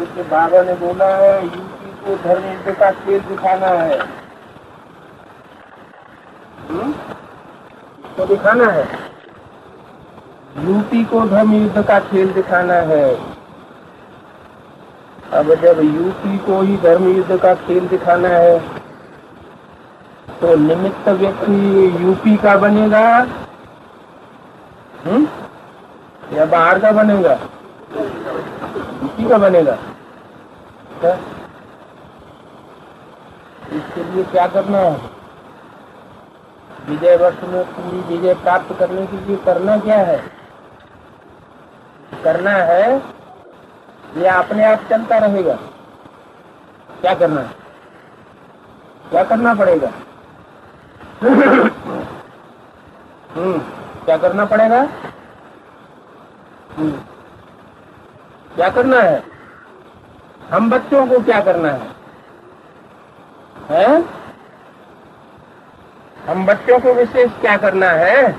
तो बाबा ने बोला है यूपी को धर्म युद्ध का खेल दिखाना है। तो दिखाना है, यूपी को धर्म युद्ध का खेल दिखाना है। अब जब यूपी को ही धर्म युद्ध का खेल दिखाना है तो निमित्त व्यक्ति यूपी का बनेगा या बाहर का बनेगा? यूपी का बनेगा। क्या? इसके लिए क्या करना है? विजय वर्ष में पूरी विजय प्राप्त करने के लिए करना क्या है? करना है या अपने आप चलता रहेगा? क्या करना है? क्या करना पड़ेगा? क्या करना पड़ेगा? क्या करना है? हम बच्चों को क्या करना है? हैं? हम बच्चों को विशेष क्या करना है?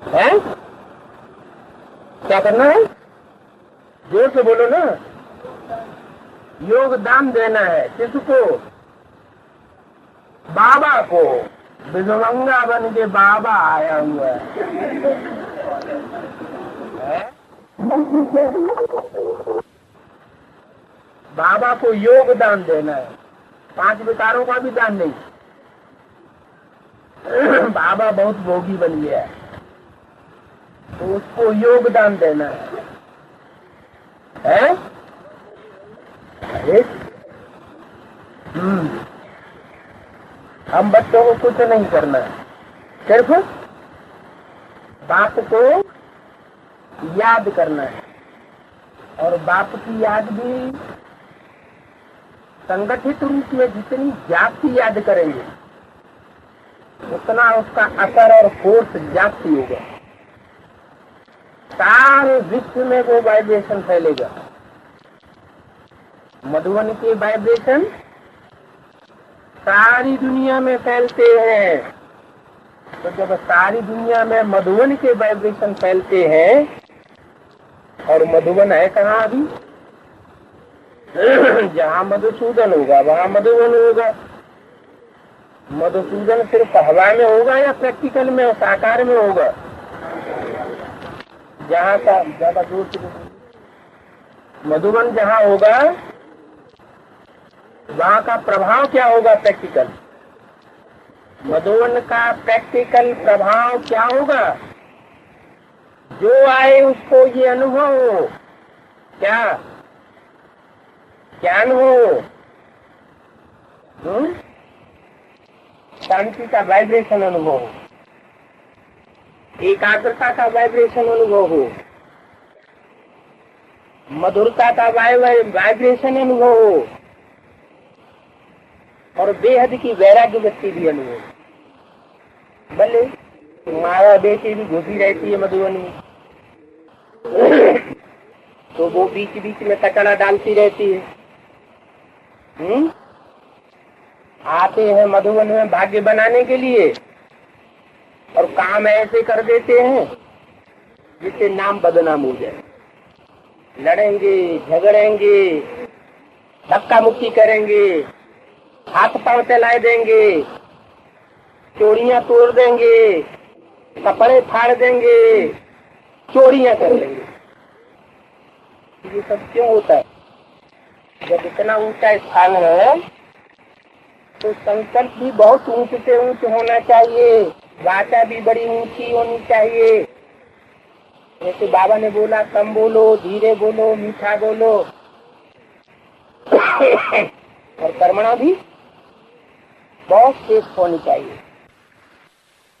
हैं? क्या करना है? जोर से बोलो ना। योगदान देना है। किसको? बाबा को। विजमंगा बन के बाबा आया हुआ है। बाबा को योगदान देना है, 5 विकारों का भी दान नहीं। बाबा बहुत भोगी बन गया है तो उसको योगदान देना है? हम बच्चों को कुछ नहीं करना है, सिर्फ बाप को याद करना है। और बाप की याद भी संगठित रूप में जितनी जाति याद करेंगे उतना उसका असर और फोर्स जाति होगा। सारे विश्व में वो वाइब्रेशन फैलेगा। मधुबन के वाइब्रेशन सारी दुनिया में फैलते हैं। तो जब सारी दुनिया में मधुबन के वाइब्रेशन फैलते हैं, और मधुबन है कहाँ अभी? जहाँ मधुसूदन होगा वहाँ मधुबन होगा। मधुसूदन सिर्फ हवा में होगा या प्रैक्टिकल में साकार में होगा? जहाँ का ज्यादा दूर से मधुबन जहाँ होगा वहाँ का प्रभाव क्या होगा? प्रैक्टिकल। मधुबन का प्रैक्टिकल प्रभाव क्या होगा? जो आए उसको ये अनुभव हो। क्या अनुभव? शांति का वाइब्रेशन अनुभव हो, एकाग्रता का वाइब्रेशन अनुभव हो, मधुरता का वाइब्रेशन अनुभव हो, और बेहद की वैराग्य वृत्ति भी अनुभव। भले माया बेटी भी घुसी रहती है मधुबन में तो वो बीच बीच में कचरा डालती रहती है। आते हैं मधुबन में भाग्य बनाने के लिए और काम ऐसे कर देते हैं जिससे नाम बदनाम हो जाए। लड़ेंगे, झगड़ेंगे, धक्का मुक्की करेंगे, हाथ पांव चलाए देंगे, चोरियां तोड़ देंगे, कपड़े फाड़ देंगे, चोरियां कर लेंगे। ये सब क्यों होता है? जब इतना ऊंचा स्थान है तो संकल्प भी बहुत ऊंच से ऊंच होना चाहिए, वाचा भी बड़ी ऊंची होनी चाहिए। जैसे बाबा ने बोला, कम बोलो, धीरे बोलो, मीठा बोलो। और कर्मणा भी बहुत तेज होनी चाहिए।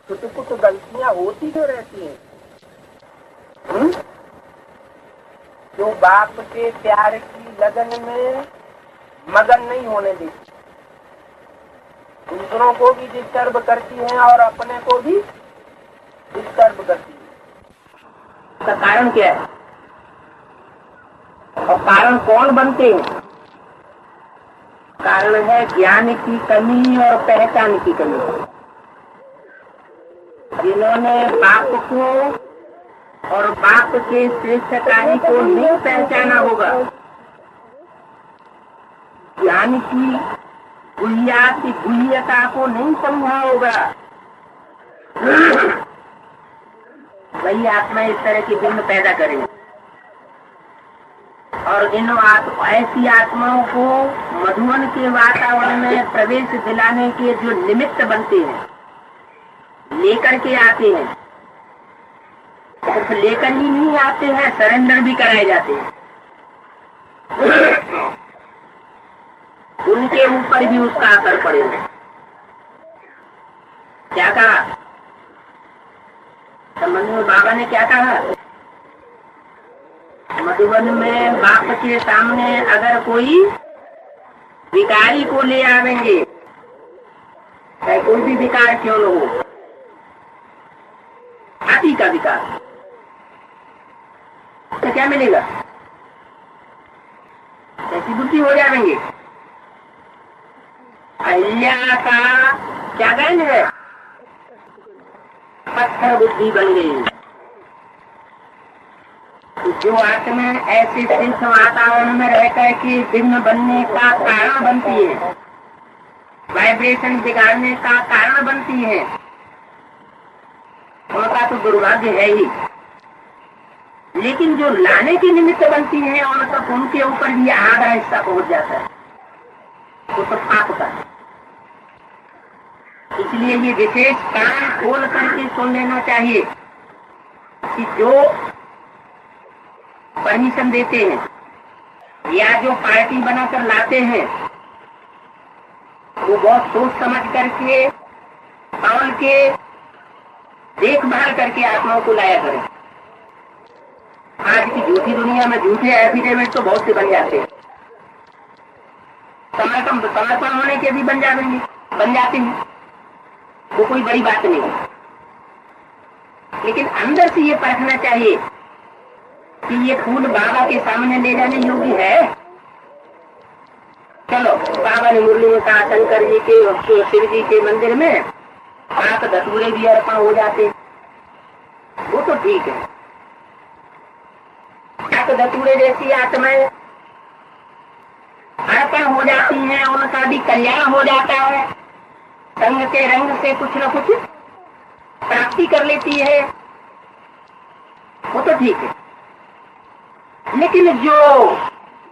कुछ गलतियां होती तो रहती हैं जो बाप के प्यार की लगन में मगन नहीं होने देती, दूसरों को भी डिस्टर्ब करती हैं और अपने को भी डिस्टर्ब करती है। इसका कारण क्या है और कारण कौन बनते हैं? कारण है ज्ञान की कमी और पहचान की कमी। जिन्होंने बाप को और बाप के श्रेष्ठताई को नहीं पहचाना होगा ज्ञान की गुह्यता को नहीं समझा होगा, वही आत्मा इस तरह की बिंब पैदा करे। और इन ऐसी आत्माओं को मधुवन के वातावरण में प्रवेश दिलाने के जो निमित्त बनते हैं, लेकर के आते हैं, सिर्फ लेकर ही नहीं आते हैं, सरेंडर भी कराए जाते हैं। उनके ऊपर भी उसका असर पड़ेगा। क्या कहा संबंध में बाबा ने, क्या कहा? मधुबन में बाप के सामने अगर कोई विकारी को ले आवेंगे, चाहे कोई भी विकार क्यों न हो, हाथी का विकार, तो क्या मिलेगा? कैसी बुद्धि हो जाएंगे? अहिल्या का क्या कहना है? पत्थर बुद्धि बन गई। जो आत्मा ऐसे सिद्ध वातावरण में रहकर के विघ्न बनने का कारण बनती है, वाइब्रेशन बिगाड़ने का कारण बनती है, उनका तो दुर्भाग्य है ही। लेकिन जो लाने के निमित्त बनती है, उनके ऊपर भी आधा हिस्सा पहुंच जाता है, वो तो पाप का है। इसलिए ये विशेष कान खोल करके सुन लेना चाहिए कि जो परमिशन देते हैं या जो पार्टी बनाकर लाते हैं, वो बहुत सोच समझ करके और के देखभाल करके आत्माओं को लाया करें। आज की झूठी दुनिया में झूठे एफिडेविट तो बहुत से बन जाते हैं, समर्पण होने के भी बन जाते हैं, वो कोई बड़ी बात नहीं है। लेकिन अंदर से ये परखना चाहिए कि ये फूल बाबा के सामने ले जाने योग्य है। चलो, बाबा ने मुरली में कहा शंकर जी के और शिव जी के मंदिर में आंख धतूरे भी अर्पण हो जाते, वो तो ठीक है। आंख धतूरे जैसी आत्माएं अर्पण हो जाती हैं, उनका भी कल्याण हो जाता है, संग के रंग से कुछ न कुछ प्राप्ति कर लेती है, वो तो ठीक है। लेकिन जो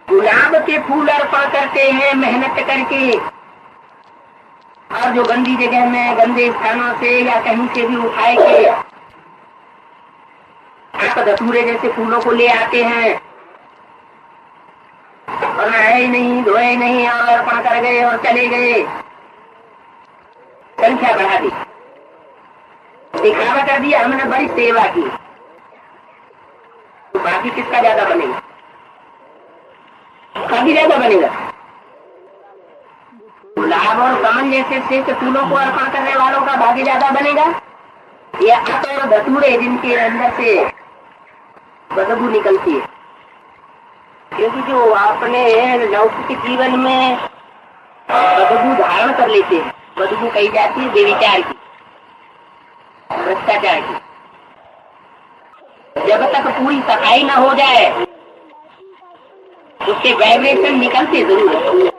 गुलाब के फूल अर्पण करते हैं मेहनत करके, और जो गंदी जगह में गंदे स्थानों से या कहीं से भी उठाए के आप धतूरे जैसे फूलों को ले आते हैं, और नहाए नहीं धोए नहीं और अर्पण कर गए और चले गए, संख्या बढ़ा दी, दिखावा कर दिया हमने बड़ी सेवा की, तो बाकी किसका ज्यादा बनेगा? काफी ज्यादा बनेगा। गुलाब और कमल जैसे श्रेष्ठ फूलों को अर्पण करने वालों का भाग्य ज्यादा बनेगा, या और धतूरे जिनके अंदर से बदबू निकलती है? क्योंकि जो अपने लौकिक जीवन में बदबू धारण कर लेते हैं, बदबू कही जाती है बेविचार की, भ्रष्टाचार की। जब तक पूरी सफाई न हो जाए उसके वाइब्रेशन निकलते जरूर है।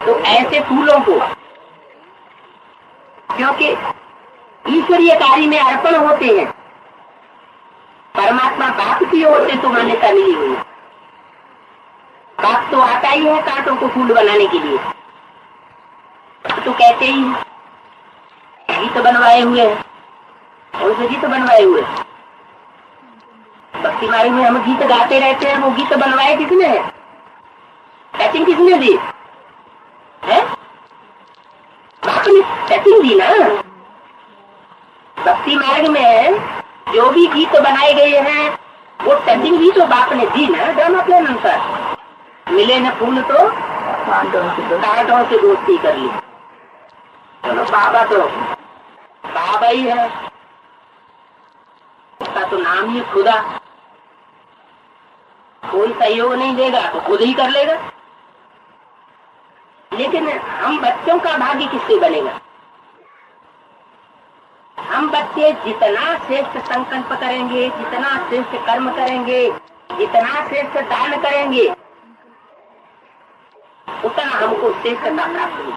तो ऐसे फूलों को, क्योंकि ईश्वरीय कार्य में अर्पण होते हैं, परमात्मा बाप की ओर से तो मान्यता मिली हुई है। बाप तो आता ही है कांटों को फूल बनाने के लिए, तो कहते ही गीत बनवाए हुए हैं, उनसे गीत बनवाए हुए हैं। भक्ति मार्ग में हम गीत गाते रहते हैं, वो गीत बनवाए किसने है? सेटिंग किसने दी है? बाप ने सेटिंग दी ना। भक्ति मार्ग में जो भी गीत बनाए गए हैं वो सेटिंग भी तो बाप ने दी ना, ड्रामा प्लान अनुसार। मिले न फूल तो कांटों से दोस्ती कर ली। चलो, बाबा तो बाबा ही है, उसका तो नाम ही खुदा। कोई सहयोग नहीं देगा तो खुद ही कर लेगा। लेकिन हम बच्चों का भाग्य किससे बनेगा? हम बच्चे जितना श्रेष्ठ संकल्प करेंगे, जितना श्रेष्ठ कर्म करेंगे, जितना श्रेष्ठ दान करेंगे, को श्रेष्ठता प्राप्त हुई।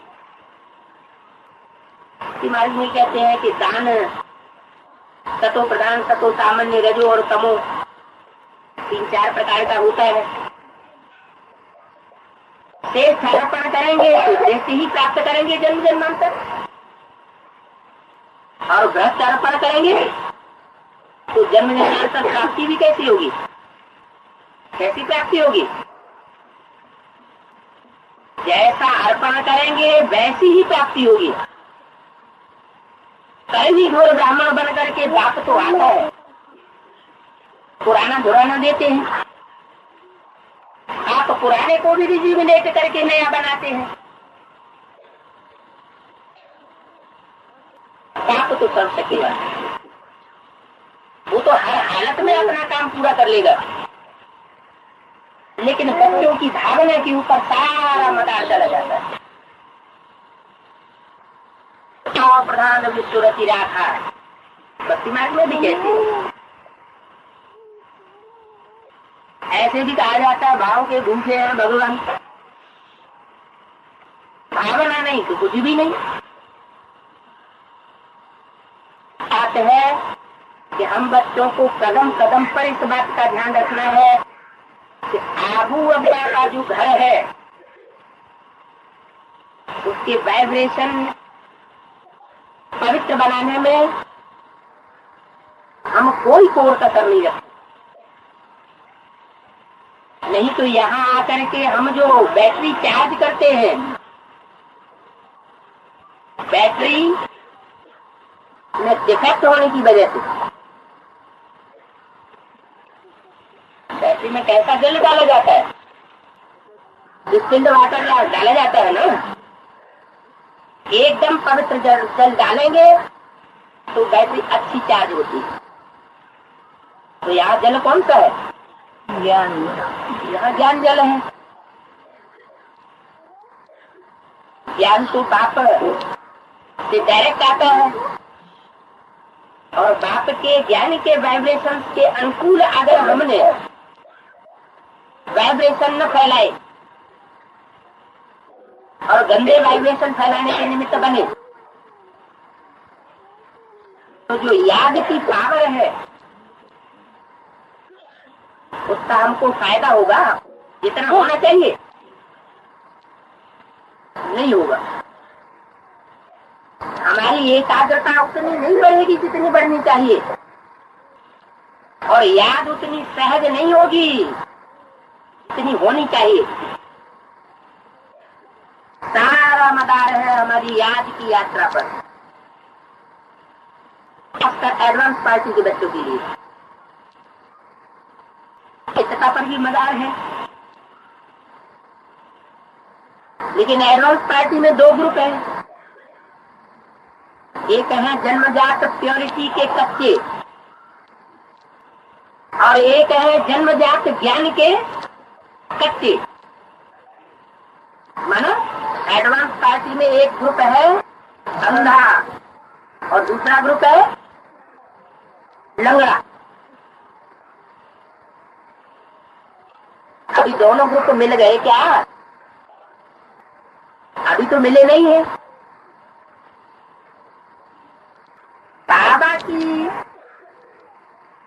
महाराज में कहते हैं कि दान सतो प्रधान, सतो सामान्य, रजो और तमो 3-4 प्रकार का होता है। श्रेष्ठ अर्पण करेंगे तो श्रेष्ठ ही प्राप्त करेंगे जन्म जन्मांतर, और भ्रष्ट अर्पण करेंगे तो जन्म जन्मांतर प्राप्ति भी कैसी होगी, कैसी प्राप्ति होगी? जैसा अर्पण करेंगे वैसी ही प्राप्ति होगी। कहीं घोर ब्राह्मण बन करके बाप तो आता है, पुराना धुराना देते हैं, आप पुराने को भी रिजुविनेट करके नया बनाते हैं। बाप तो कर सकेगा, वो तो हर हालत में अपना काम पूरा कर लेगा, लेकिन बच्चों की भावना के ऊपर सारा मदार चला जाता है। प्रधान विश्वरति राखा भक्ति मार्ग में भी कहते हैं। ऐसे भी कहा जाता है भाव के भूखे हैं भगवान, भावना नहीं तो कुछ भी नहीं। बात है कि हम बच्चों को कदम कदम पर इस बात का ध्यान रखना है कि आबू अब्बा का जो घर है उसके वाइब्रेशन पवित्र बनाने में हम कोई कोर कसर नहीं रखते। नहीं तो यहाँ आकर के हम जो बैटरी चार्ज करते हैं, बैटरी में डिफेक्ट होने की वजह से बैटरी में कैसा जल डाला जाता है, डिस्टिल्ड वाटर डाला जाता है ना, एकदम पवित्र जल डालेंगे तो बैटरी अच्छी चार्ज होती है। तो यहाँ जल कौन सा है? ज्ञान। यहाँ ज्ञान जल है। ज्ञान तो बाप से डायरेक्ट आता है, और बाप के ज्ञान के वाइब्रेशन के अनुकूल अगर हमने वाइब्रेशन न फैलाए और गंदे वाइब्रेशन फैलाने के निमित्त बने, तो जो याद की पावर है उसका हमको फायदा होगा, जितना होना चाहिए नहीं होगा। हमारी एकाग्रता उतनी नहीं बढ़ेगी जितनी बढ़नी चाहिए, और याद उतनी सहज नहीं होगी जितनी होनी चाहिए। सारा मदार है हमारी याद की यात्रा पर, खासकर एडवांस पार्टी के बच्चों के लिए चित्रता पर भी मदार है। लेकिन एडवांस पार्टी में 2 ग्रुप है, एक है जन्मजात प्योरिटी के कच्चे, और एक है जन्मजात ज्ञान के कच्चे। मानो एडवांस पार्टी में एक ग्रुप है अंधा और दूसरा ग्रुप है लंगड़ा। अभी दोनों ग्रुप मिल गए क्या? अभी तो मिले नहीं है। बाबा की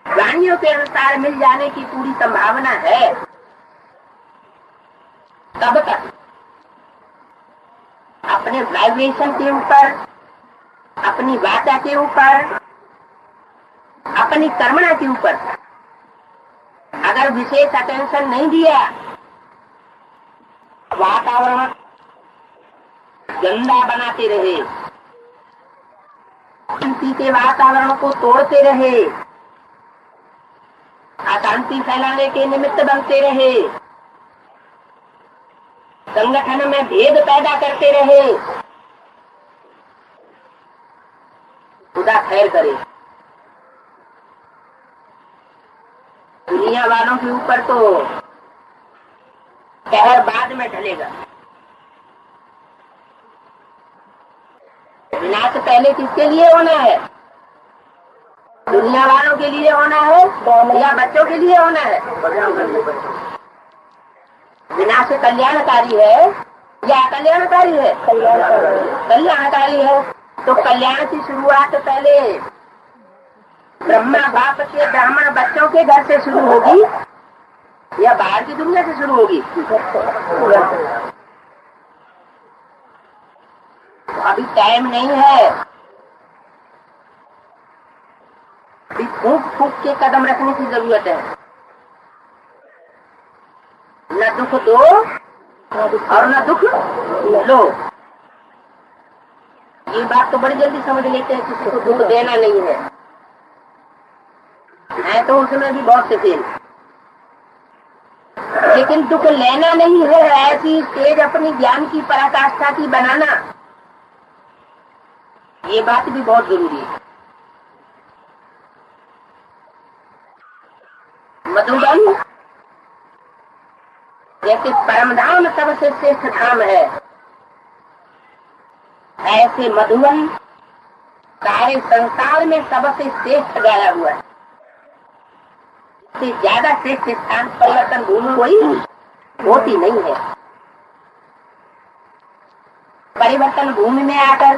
वाणियों के अनुसार मिल जाने की पूरी संभावना है। तब तक अपने वाइब्रेशन के ऊपर, अपनी वाचा के ऊपर, अपनी कर्मणा के ऊपर अगर विशेष अटेंशन नहीं दिया, वातावरण गंदा बनाते रहे, शांति के वातावरण को तोड़ते रहे, अशांति फैलाने के निमित्त बनते रहे, संगठन में भेद पैदा करते रहे, खुदा खैर करे। दुनिया वालों के ऊपर तो कहर बाद में ढलेगा। विनाश पहले किसके लिए होना है? दुनिया वालों के लिए होना है या बच्चों के लिए होना है? विनाश कल्याणकारी है या कल्याणकारी है? कल्याणकारी है। तो कल्याण की शुरुआत पहले ब्रह्मा बाप के ब्राह्मण बच्चों के घर से शुरू होगी या बाहर की दुनिया से शुरू होगी? अभी टाइम नहीं है, अभी फूंक फूंक के कदम रखने की जरूरत है। न दुख दो और न दुख लो। ये बात तो बड़ी जल्दी समझ लेते हैं, किसी को दुख देना नहीं है तो उसमें भी बहुत से फेल। लेकिन दुख लेना नहीं है, ऐसी स्टेज अपनी ज्ञान की पराकाष्ठा की बनाना, ये बात भी बहुत जरूरी है। मधुबन जैसे परम धाम सबसे श्रेष्ठ धाम है, ऐसे मधुबन सारे संसार में सबसे श्रेष्ठ गाया हुआ है। इससे ज्यादा श्रेष्ठ स्थान परिवर्तन भूमि कोई होती नहीं है। परिवर्तन भूमि में आकर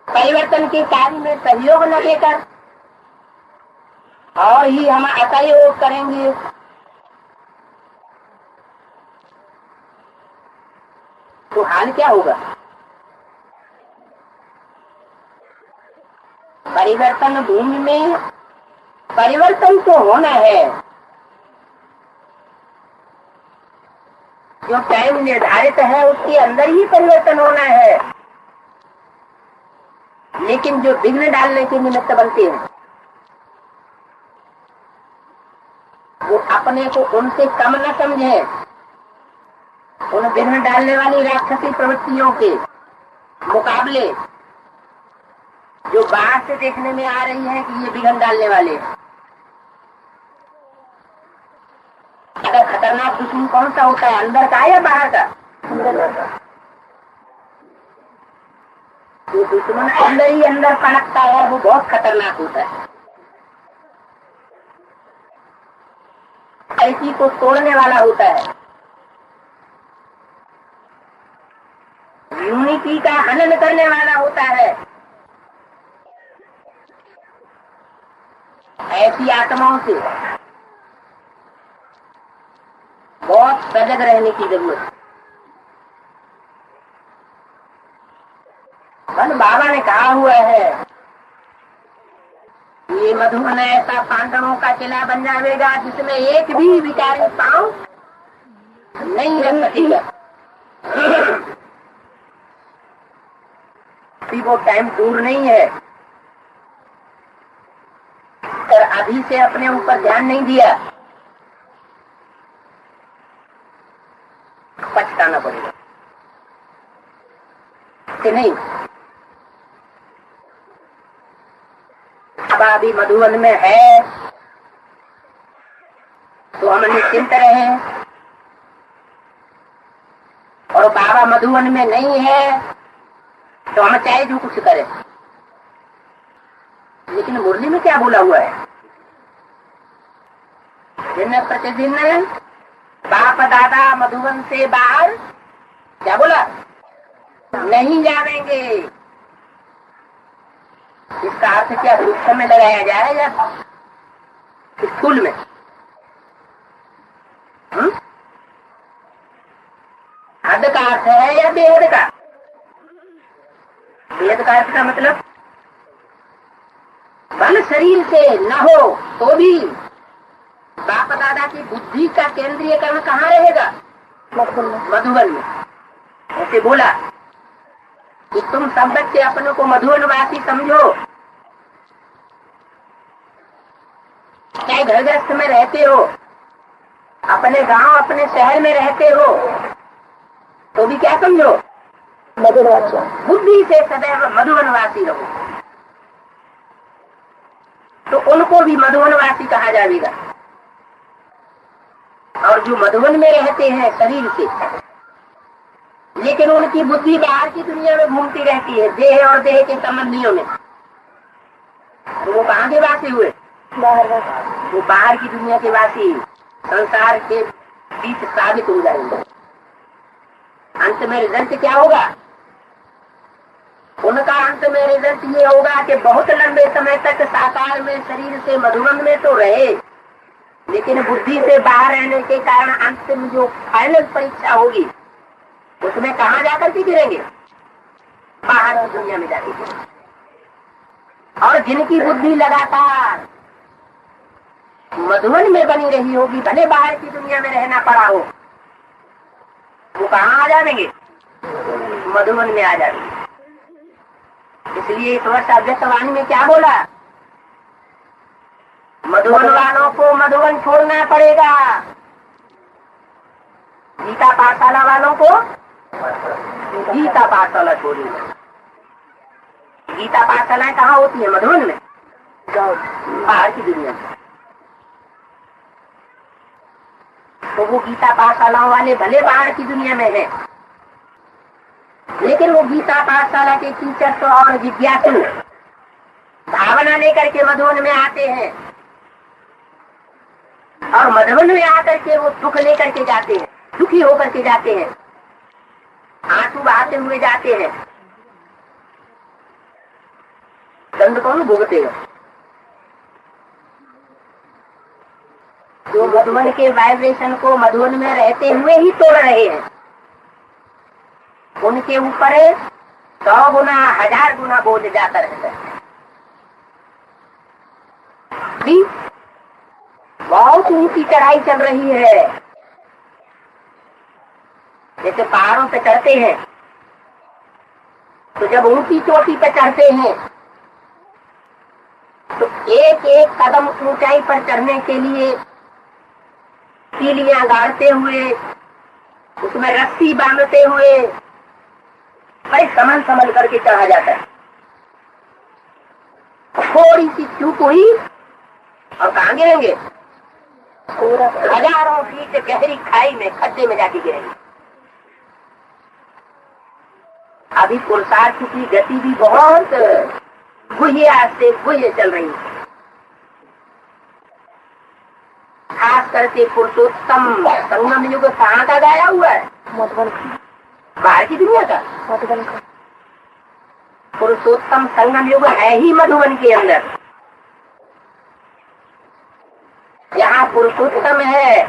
परिवर्तन के कार्य में सहयोग न देकर और ही हम असहयोग करेंगे तो हाल क्या होगा? परिवर्तन भूमि में परिवर्तन तो होना है, जो टाइम निर्धारित है उसके अंदर ही परिवर्तन होना है। लेकिन जो विघ्न डालने के निमित्त बनते हैं वो अपने को उनसे कम न समझे। उन विघ्न डालने वाली राक्षसी प्रवृत्तियों के मुकाबले जो बाहर से देखने में आ रही है कि ये विघ्न डालने वाले, अगर खतरनाक दुश्मन कौन सा होता है, अंदर का या बाहर का? जो दुश्मन अंदर ही अंदर पनपता है वो बहुत खतरनाक होता है। ऐसी को तोड़ने वाला होता है, यूनिटी का हनन करने वाला होता है। ऐसी आत्माओं से बहुत सजग रहने की जरूरत है। बाबा ने कहा हुआ है ये मधुबन ऐसा पांडवों का किला बन जाएगा जिसमें एक भी विकारी पांव नहीं रख सकेगा। वो टाइम दूर नहीं है, और अभी से अपने ऊपर ध्यान नहीं दिया पछताना पड़ेगा कि नहीं। अब अभी मधुबन में है तो हम निश्चिंत रहे, और बाबा मधुबन में नहीं है तो हम चाहे जो कुछ करें। लेकिन मुरली में क्या बोला हुआ है? दिन प्रतिदिन बाप दादा मधुबन से बाहर क्या बोला? नहीं जाएंगे। इसका अर्थ क्या सूक्ष्म में लगाया जाए या स्थूल में? हद का अर्थ है या बेहद का? बेहद का अर्थ का मतलब बल शरीर से न हो तो भी बाप दादा की बुद्धि का केंद्रीयकरण कहाँ रहेगा? मधुबन में। ऐसे बोला कि तुम सब बच्चे अपने को मधुबनवासी समझो, चाहे घर गृहस्थ में रहते हो, अपने गांव अपने शहर में रहते हो, तो भी क्या समझो? मधुबनवासी। बुद्धि से सदैव मधुबनवासी रहो, तो उनको भी मधुबनवासी कहा जाएगा। और जो मधुबन में रहते हैं शरीर से, लेकिन उनकी बुद्धि बाहर की दुनिया में घूमती रहती है, देह और देह के संबंधियों में, तो वो कहाँ के वासी हुए? बाहर। वो बाहर की दुनिया के वासी, संसार के बीच साबित हो जाएंगे। अंत में रिजल्ट क्या होगा? उनका अंत में रिजल्ट ये होगा कि बहुत लंबे समय तक साकार में शरीर से मधुबन में तो रहे, लेकिन बुद्धि से बाहर रहने के कारण अंतिम जो फाइनल परीक्षा होगी उसमें कहाँ जाकर के गिरेंगे? बाहर की दुनिया में जाके गिरेंगे। और जिनकी बुद्धि लगातार मधुबन में बनी रही होगी, भले बाहर की दुनिया में रहना पड़ा हो, वो कहाँ आ जाएंगे? मधुबन में आ जाएंगे। इसलिए इस वर्ष अव्यक्तवाणी में क्या बोला? मधुबन वालों को मधुबन छोड़ना पड़ेगा, गीता पाठशाला वालों को गीता पाठशाला छोड़नी। गीता पाठशालाएं कहाँ होती है? मधुबन में, बाहर की दुनिया में। तो वो गीता पाठशालाओं वाले भले बाहर की दुनिया में है, लेकिन वो गीता पाठशाला के टीचर तो और जिज्ञासु भावना लेकर के मधुबन में आते हैं, और मधुबन में आकर के वो दुख लेकर के जाते हैं, दुखी होकर के जाते हैं, आंसू बहाते हुए जाते हैं। दंड कौन भुगतेगा? जो मधुबन के वाइब्रेशन को मधुबन में रहते हुए ही तोड़ रहे हैं, उनके ऊपर 100 गुना 1000 गुना बोझ जाता रहता है। बहुत ऊंची चढ़ाई चल रही है। जैसे पहाड़ों पे चढ़ते हैं तो जब ऊंची चोटी पे चढ़ते हैं तो एक एक कदम ऊंचाई पर चढ़ने के लिए सीढ़ियां गाड़ते हुए, उसमें रस्सी बांधते हुए बड़े संभल करके चढ़ा जाता है। थोड़ी सी चूक हुई और कहाँ गिरेंगे? हजारों फीट गहरी खाई में, खड्डे में जाके गिरेंगे। अभी पुरुषार्थ की गति भी बहुत गुहिया से गुहिया चल रही है। खास करके पुरुषोत्तम संगम युग कहाँ का गाया हुआ है? मधुबन बाहर की दुनिया का। मधुबन का पुरुषोत्तम संगम युग है ही मधुबन के अंदर। जहाँ पुरुषोत्तम है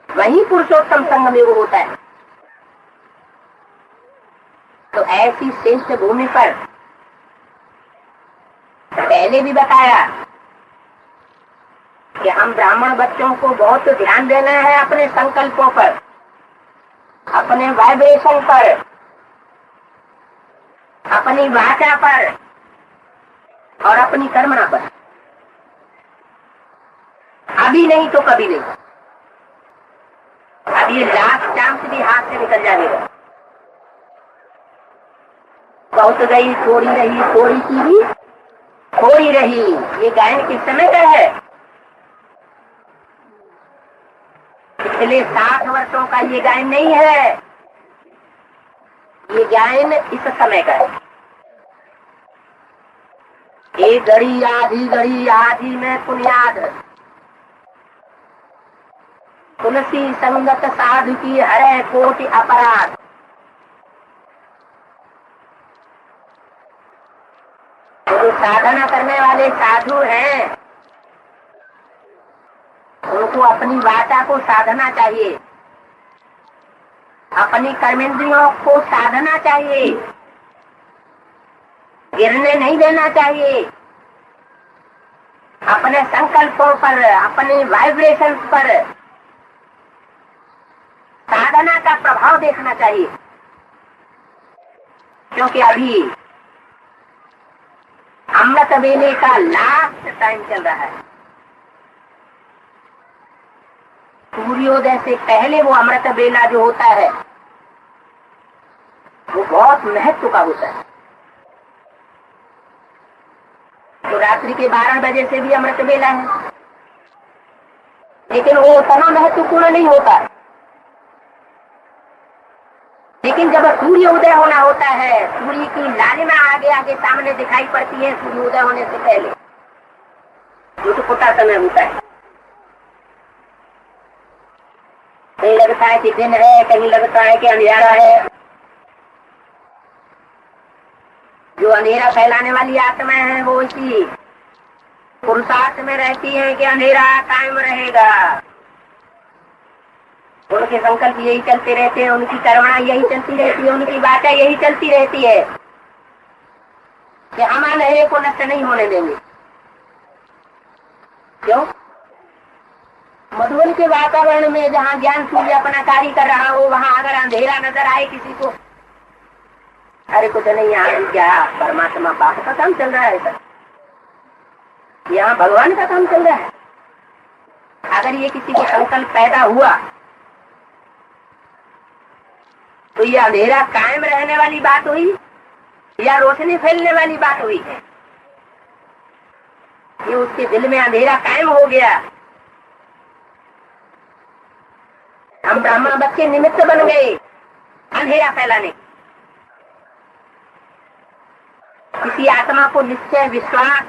वही पुरुषोत्तम संगम युग होता है। तो ऐसी श्रेष्ठ भूमि पर पहले भी बताया कि हम ब्राह्मण बच्चों को बहुत ध्यान देना है अपने संकल्पों पर, अपने वाइब्रेशन पर, अपनी वाचा पर और अपनी कर्मणा पर। अभी नहीं तो कभी नहीं। अब ये लास्ट चांस भी हाथ से निकल जाएगा। बहुत गई थोड़ी रही, थोड़ी की भी थोड़ी रही। ये गायन किस समय का है? पिछले 60 वर्षों का ये गायन नहीं है, ये गायन इस समय का है। एक घड़ी आधी में पुण्याद, तुलसी संगत साधु की हरे कोटि अपराध। जो साधना करने वाले साधु हैं उनको अपनी वाचा को साधना चाहिए, अपनी कर्मेंद्रियों को साधना चाहिए, गिरने नहीं देना चाहिए। अपने संकल्पों पर, अपने वाइब्रेशन पर साधना का प्रभाव देखना चाहिए, क्योंकि अभी अमृत वेले का लास्ट टाइम चल रहा है। सूर्योदय से पहले वो अमृत वेला जो होता है वो बहुत महत्व का होता है। तो रात्रि के 12 बजे से भी अमृत वेला है, लेकिन वो उतना महत्वपूर्ण नहीं होता। लेकिन जब सूर्योदय होना होता है, सूर्य की लालिमा आगे आगे सामने दिखाई पड़ती है सूर्योदय होने से पहले, जो तो छोटा समय होता है। कहीं लगता है कि दिन है, कहीं लगता है कि अंधेरा है। जो अंधेरा फैलाने वाली आत्माएं हैं वो इसी पुरुषार्थ में रहती हैं कि अंधेरा कायम रहेगा। उनके संकल्प यही चलते रहते हैं, उनकी कर्मणा यही चलती रहती है, उनकी बातें यही चलती रहती है कि हम अंधेरे को नष्ट नहीं होने देंगे। क्यों? मधुबन के वातावरण में जहाँ ज्ञान सूर्य अपना कार्य कर रहा हो, वहाँ अगर अंधेरा नजर आए किसी को, अरे कुछ नहीं, यहाँ क्या परमात्मा बाप का काम चल रहा है सर, यहाँ भगवान का काम चल रहा है। अगर ये किसी को संकल्प पैदा हुआ तो ये अंधेरा कायम रहने वाली बात हुई या रोशनी फैलने वाली बात हुई है? ये उसके दिल में अंधेरा कायम हो गया। हम ब्राह्मण बच्चे निमित्त बन गए अंधेरा फैलाने। किसी आत्मा को निश्चय, विश्वास,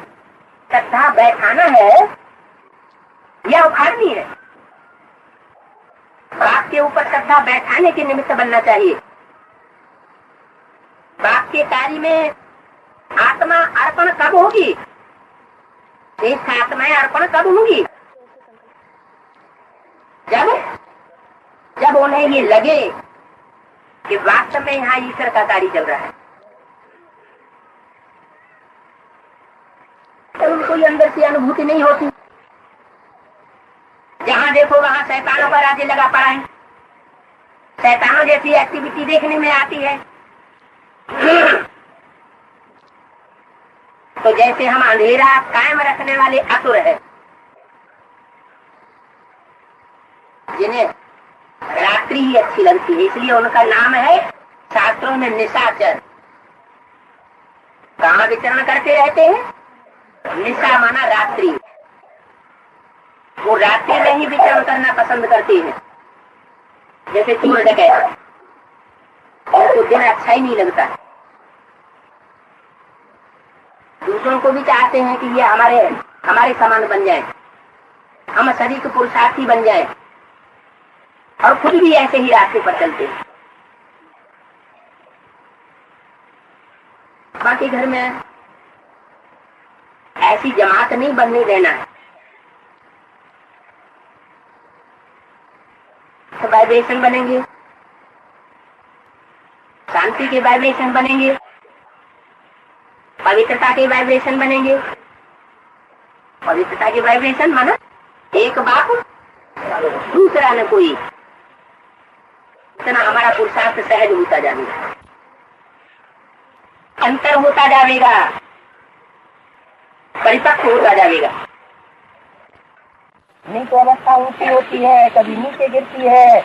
श्रद्धा बैठाना है या उखाड़नी है? बाप के ऊपर श्रद्धा बैठाने के निमित्त बनना चाहिए। बाप के कार्य में आत्मा अर्पण कब होगी? श्रेष्ठ आत्माएं अर्पण कब होंगी? जब उन्हें ये लगे कि वास्तव में यहाँ ईश्वर का कार्य चल रहा है, तो उनको अंदर से अनुभूति नहीं होती। जहाँ देखो वहाँ शैतानों का राज्य लगा पड़ा है, शैतानों जैसी एक्टिविटी देखने में आती है। तो जैसे हम अंधेरा कायम रखने वाले असुर है, जिन्हें रात्रि ही अच्छी लगती है, इसलिए उनका नाम है शास्त्रों में निशाचर। कहाँ विचरण करते रहते हैं? निशा माना रात्रि। वो रात्रि में ही विचरण करना पसंद करते हैं। जैसे चोर डकैत, उनको दिन अच्छा ही नहीं लगता। दूसरों को भी चाहते हैं कि ये हमारे समान बन जाए, हम शरीर के पुरुषार्थी बन जाए, और खुद भी ऐसे ही रास्ते पर चलते हैं। बाकी घर में ऐसी जमात नहीं बनने देना है। तो वाइब्रेशन बनेंगे, शांति के वाइब्रेशन बनेंगे, पवित्रता के वाइब्रेशन बनेंगे। पवित्रता के वाइब्रेशन माना एक बाप दूसरा न कोई, इतना हमारा पुरुषार्थ सहज होता जाएगा, अंतर होता जाएगा, परिपक्व होता जाएगा। नहीं तो अवस्था ऊंची होती है, कभी नीचे गिरती है।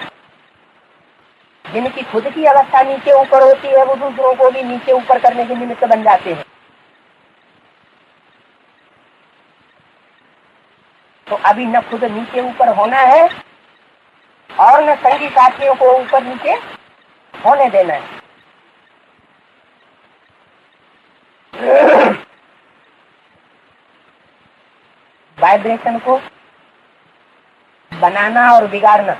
जिनकी खुद की अवस्था नीचे ऊपर होती है, वो दूसरों को भी नीचे ऊपर करने के निमित्त बन जाते हैं। तो अभी न खुद नीचे ऊपर होना है और न संगी साथियों को ऊपर नीचे होने देना है। वाइब्रेशन को बनाना और बिगाड़ना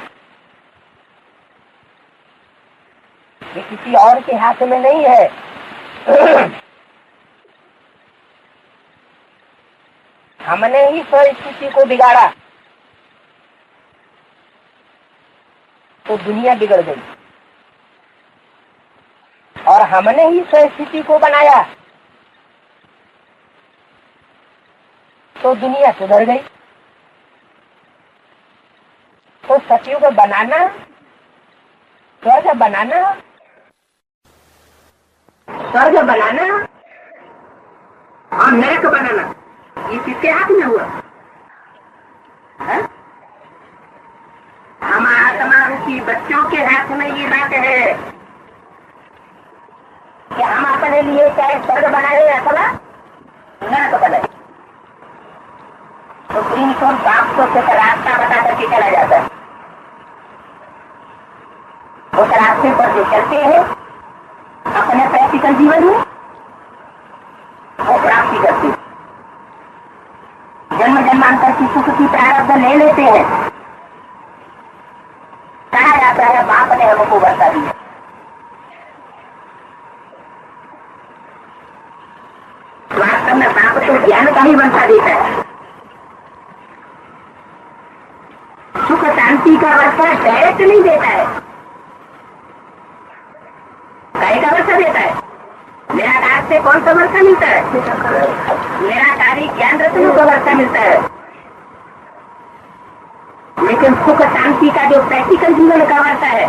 ये किसी और के हाथ में नहीं है। हमने ही स्थिति को बिगाड़ा तो दुनिया बिगड़ गई, और हमने ही स्थिति को बनाया तो दुनिया सुधर गई। तो सतयुग बनाना, स्वर्ग बनाना, स्वर्ग बनाना और नरक बनाना, ये किसके हाथ में हुआ? हम आत्मा रूपी बच्चों के हाथ में ये बात है कि हम अपने लिए चाहे स्वर्ग बनाए अथवा नरक बनाए। तो प्रेम स्वरूप बाप को सिर्फ रास्ता बता करके चला जाता है। उस रास्ते पर जो चलते हैं अपने प्रैक्टिकल जीवन में वो प्राप्ति करते हैं। जन्म जन्मांतर की सुख की प्रारब्ध ले लेते हैं, आता है बाप ने हमको वर्षा दी। वास्तव में बाप तो ज्ञान का ही वर्षा देता है, सुख शांति का वर्षा डायरेक्ट नहीं देता है, कई का वर्षा देता है। निराकार से कौन सा वर्षा मिलता है? निराकारी ज्ञान रत्नों का वर्षा मिलता है। लेकिन सुख शांति का जो प्रैक्टिकल जीवन का वर्षा है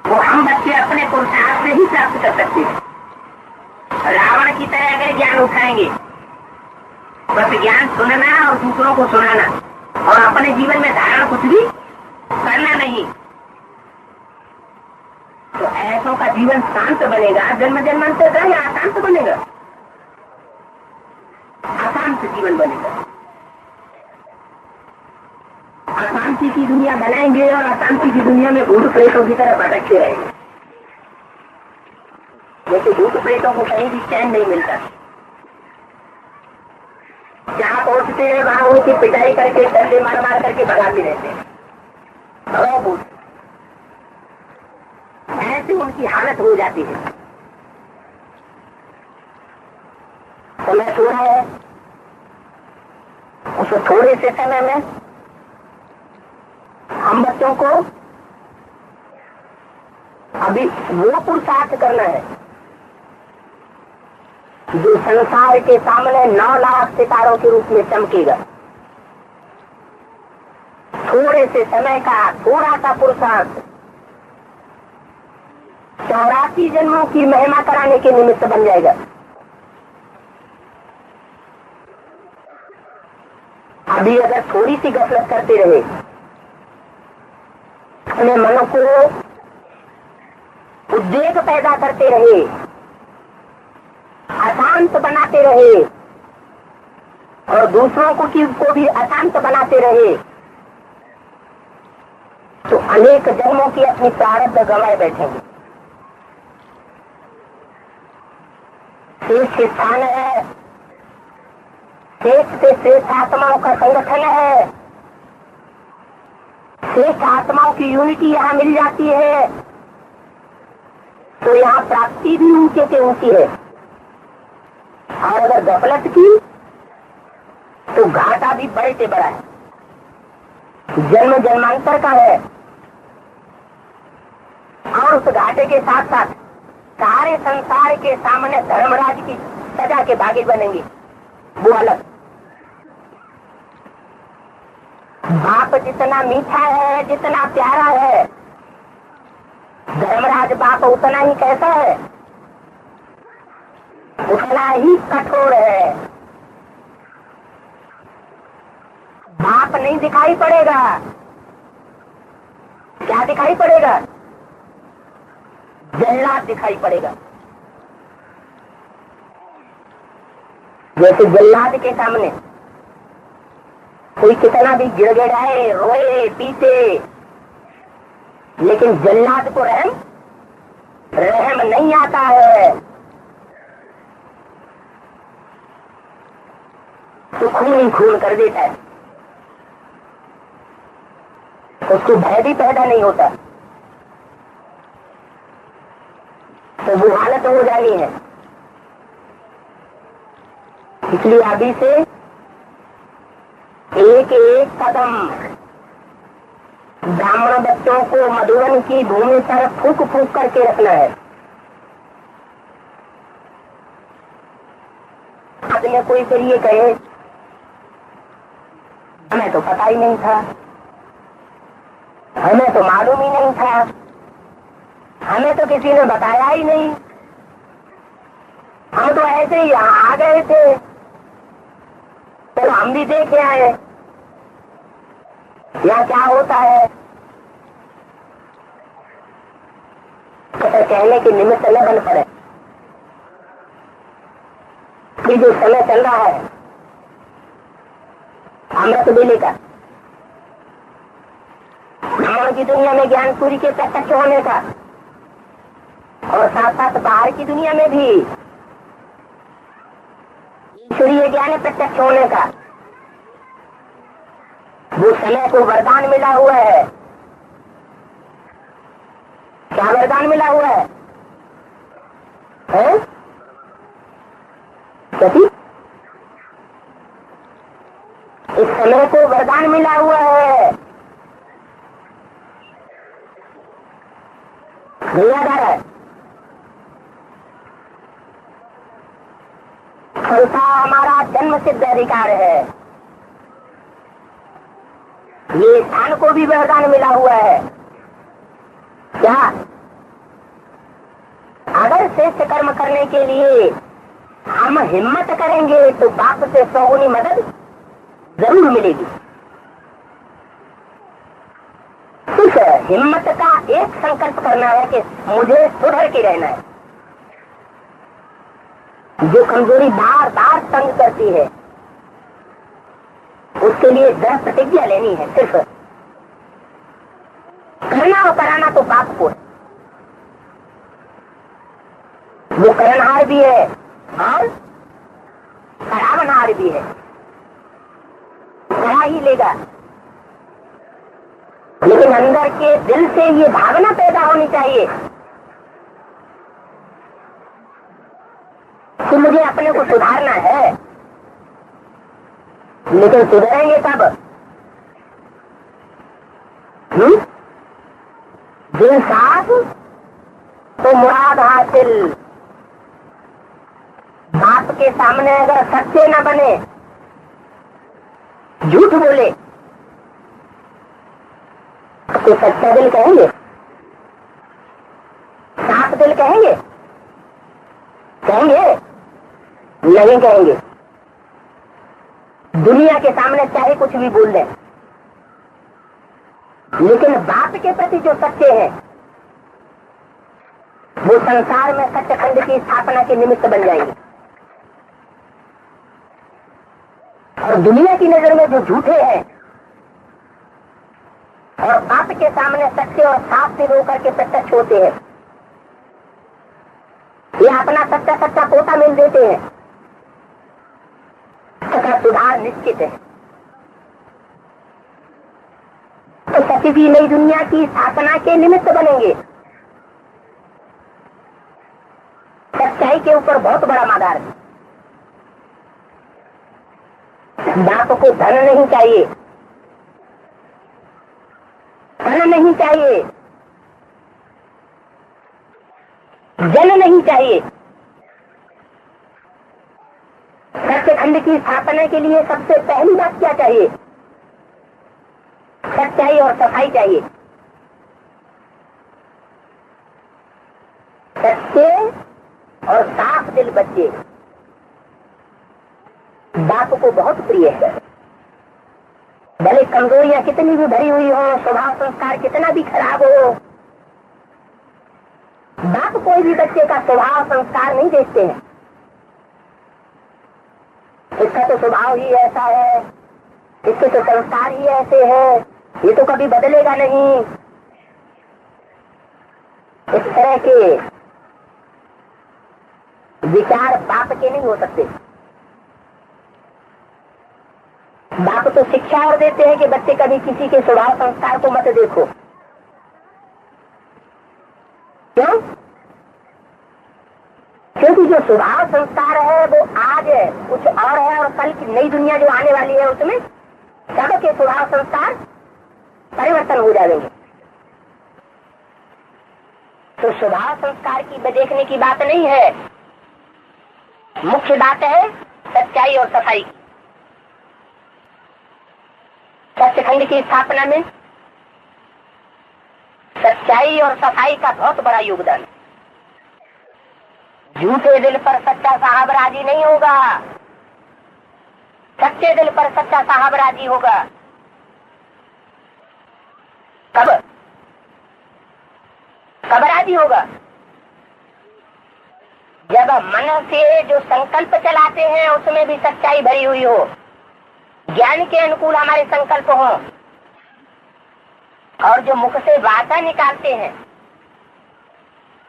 वो हम बच्चे अपने पुरुषार्थ से ही प्राप्त कर सकते हैं। रावण की तरह अगर ज्ञान उठाएंगे, बस ज्ञान सुनना और दूसरों को सुनाना और अपने जीवन में धारण कुछ भी करना नहीं, तो ऐसों का जीवन शांत बनेगा। जन्म जन्मांतर का या अशांत बनेगा? अशांत जीवन बनेगा। अशांति की दुनिया बनाएंगे और अशांति की दुनिया में भूत प्रेतों की तरह भटकते रहेंगे। जैसे भूत प्रेतों को कहीं भी चैन नहीं मिलता, जहाँ पहुंचते हैं वहां उनकी पिटाई करके डंडे मार मार करके भगाते रहते हैं। ऐसे उनकी हालत हो जाती है। समय सो रहा है, उस थोड़े से समय में हम बच्चों को अभी वो पुरुषार्थ करना है जो संसार के सामने 9 लाख सितारों के रूप में चमकेगा। थोड़े से समय का थोड़ा सा पुरुषार्थ 84 जन्मों की महिमा कराने के निमित्त बन जाएगा। अभी अगर थोड़ी सी गफलत करते रहे, अपने मन को उद्वेग पैदा करते रहे, अशांत बनाते रहे और दूसरों को भी अशांत बनाते रहे, तो अनेक जन्मों की अपनी प्रारब्ध गंवाए बैठेंगे। श्रेष्ठ स्थान है, श्रेष्ठ से श्रेष्ठ आत्माओं का संगठन है, श्रेष्ठ आत्माओं की यूनिटी यहाँ मिल जाती है, तो यहाँ प्राप्ति भी ऊंचे से ऊंची है। और अगर गफलत की तो घाटा भी बड़े से बड़ा है, जन्म जन्मांतर का है। और उस घाटे के साथ साथ सारे संसार के सामने धर्मराज की सजा के भागी बनेंगे, वो अलग। बाप जितना मीठा है, जितना प्यारा है, धर्मराज बाप उतना ही कैसा है, उतना ही कठोर है। बाप नहीं दिखाई पड़ेगा, क्या दिखाई पड़ेगा? जल्लाद दिखाई पड़ेगा। जैसे जल्लाद के सामने कोई कितना भी गिड़गिड़ाए, रोए, पीटे, लेकिन जल्लाद को रहम नहीं आता है, तो खून ही खून कर देता है, उसको भय भी पैदा नहीं होता। तो वो हालत हो जानी है। इसलिए अभी से एक एक कदम ब्राह्मण बच्चों को मधुबन की भूमि पर फूक फूक करके रखना है। बाद में कोई फिर ये कहे हमें तो पता ही नहीं था, हमें तो मालूम ही नहीं था, हमें तो किसी ने बताया ही नहीं, हम तो ऐसे ही यहाँ आ गए थे, तो हम भी देखे आए यहाँ क्या होता है। तो कहने के निमित्त न बन पड़े कि जो समय चल रहा है अमृत बेले का, ब्राह्मण की दुनिया में ज्ञान सूर्य के प्रत्यक्ष होने का, और साथ साथ बाहर की दुनिया में भी ईश्वरीय ज्ञान प्रत्यक्ष होने का, वो समय को वरदान मिला हुआ है। क्या वरदान मिला हुआ है? इस समय को वरदान मिला हुआ है। याद है संसार हमारा जन्म सिद्ध अधिकार है। ये स्थान को भी वरदान मिला हुआ है। क्या अगर श्रेष्ठ कर्म करने के लिए हम हिम्मत करेंगे तो बाप से 100 गुनी मदद जरूर मिलेगी। सिर्फ हिम्मत का एक संकल्प करना है कि मुझे सुधर के रहना है। जो कमजोरी बार बार तंग करती है उसके लिए दृढ़ प्रतिज्ञा लेनी है। सिर्फ करना और कराना तो बाप को है। वो करनहार भी है और करावनहार भी है। करा ही लेगा, लेकिन अंदर के दिल से ये भावना पैदा होनी चाहिए कि मुझे अपने को सुधारना है। लेकिन सुधरेंगे कब? दिल साफ तो मुराद हासिल। बाप के सामने अगर सच्चे न बने, झूठ बोले तो सच्चा दिल कहेंगे? साफ दिल कहेंगे? कहेंगे नहीं कहेंगे। दुनिया के सामने चाहे कुछ भी बोल दें, लेकिन बाप के प्रति जो सच्चे हैं वो संसार में सत्यखंड की स्थापना के निमित्त बन जाएंगे। और दुनिया की नजर में जो झूठे हैं और बाप के सामने सच्चे और साफ दिल होकर के प्रत्यक्ष होते हैं, ये अपना सच्चा सच्चा पोता मिल देते हैं, उसका सुधार निश्चित है। तो सच्ची भी नई दुनिया की स्थापना के निमित्त बनेंगे। सच्चाई के ऊपर बहुत बड़ा मादार है। बाप को धन नहीं चाहिए, धन नहीं चाहिए, जन नहीं चाहिए। सत्यखंड की स्थापना के लिए सबसे पहली बात क्या चाहिए? सच्चाई और सफाई चाहिए। सच्चे और साफ दिल बच्चे बाप को बहुत प्रिय है। भले कमजोरियां कितनी भी भरी हुई हो, स्वभाव संस्कार कितना भी खराब हो, बाप कोई भी बच्चे का स्वभाव संस्कार नहीं देखते हैं। इसका तो स्वभाव ही ऐसा है, इसके तो संस्कार ही ऐसे है, ये तो कभी बदलेगा नहीं। इस तरह के विचार बाप के नहीं हो सकते। बाप तो शिक्षा और देते हैं कि बच्चे कभी किसी के स्वभाव संस्कार को मत देखो। क्यों? क्योंकि जो स्वभाव संस्कार है वो आज कुछ और है और कल की नई दुनिया जो आने वाली है उसमें सबके स्वभाव संस्कार परिवर्तन हो जाएंगे। तो स्वभाव संस्कार की देखने की बात नहीं है, मुख्य बात है सच्चाई और सफाई की। सत्यखंड की स्थापना में सच्चाई और सफाई का बहुत बड़ा योगदान है। झूठे दिल पर सच्चा साहब राजी नहीं होगा, सच्चे दिल पर सच्चा साहब राजी होगा। कब कब राजी होगा? जब मन से जो संकल्प चलाते हैं उसमें भी सच्चाई भरी हुई हो, ज्ञान के अनुकूल हमारे संकल्प हो, और जो मुख से वाचा निकालते हैं